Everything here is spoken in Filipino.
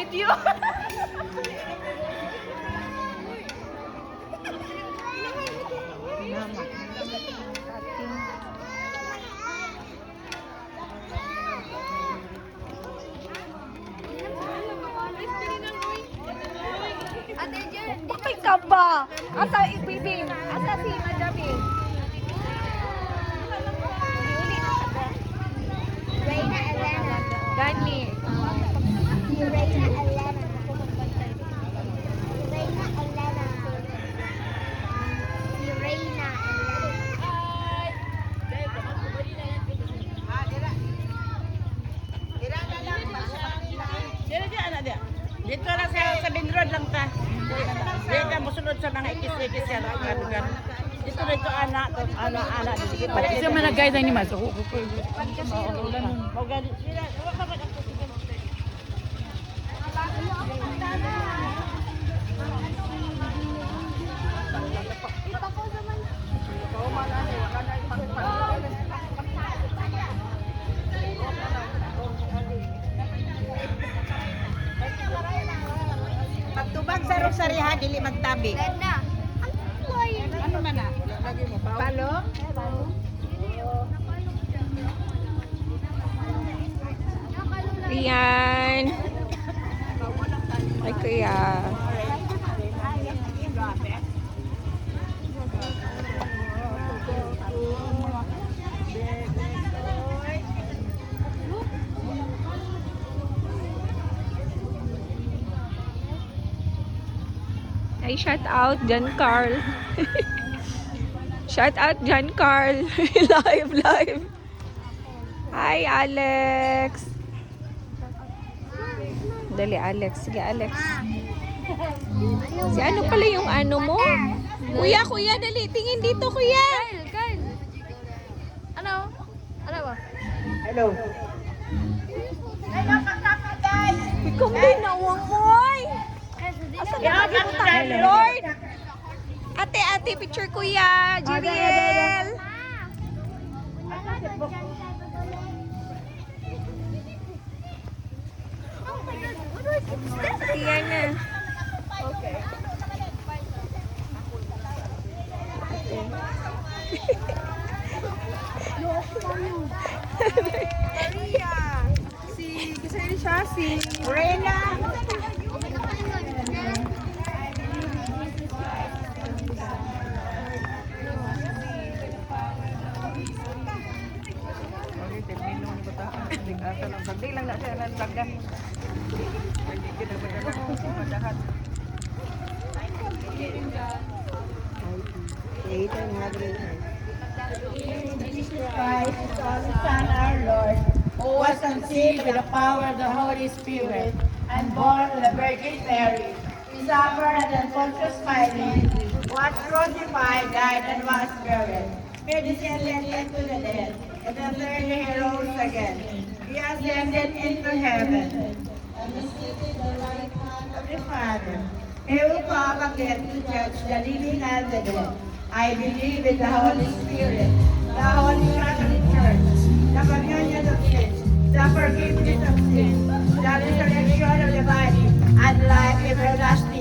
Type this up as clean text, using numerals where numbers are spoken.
video. Bakit ka ba? Asa ibibing? Asa si Madami? Reyna Elena. Gani. Si Reyna Elena. Reyna Elena. Si Reyna Dito lang sa Bin Road lang ta. Dito mo sunod sa mga ikis-ikis yan. Dito dito anak. Kasi managay tayo ni Mas. O gani. Pagtubag sa rosariha dili magtabi. Elena. Ano man na? Lagi mo palo? Ayan. Ay, kuya. Ay, shout out, John Carl. Shout out, John Carl. Live. Hi, Alex. Dali, Alex. Sige, Alex. Si ano pala yung ano mo? Kuya, dali. Tingin dito, kuya. Kyle. Ano? Ano ba? Hello. Ikaw din na uwamoy. Asan na nakalimutan? Lord. Ate, picture kuya. Jiriel. Iyan na. Maria. Kasi siya si Reyna. Jesus Christ, the Son, our Lord, who was conceived with the power of the Holy Spirit and born of the Virgin Mary. He suffered under Pontius Pilate, was crucified, died, and was buried. He descended into the dead, and the third day he rose again. He ascended into heaven, and is seated at the right hand of the Father. He will come again to judge the living and the dead. I believe in the Holy Spirit, the Holy Catholic Church, the communion of saints, the forgiveness of sins, the resurrection of the body, and life everlasting.